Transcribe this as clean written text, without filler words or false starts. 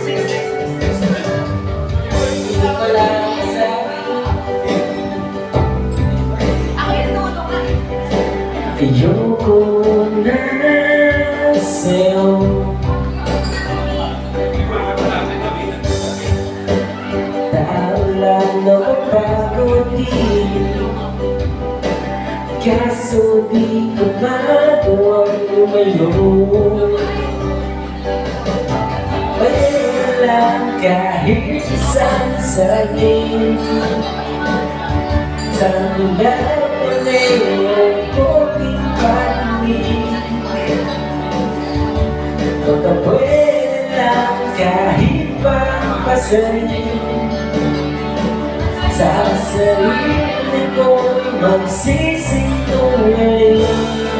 Hindi ko lang masabi. Ayoko na sa'yo. Tao lang napapagod din, kaso di ko magawang lumayo. Pwede lang kahit isang saging, tanggal na iyong konting pag-ibig. Baka pwede lang kahit pampasarin, sa sarili ko'y magsisinungaling.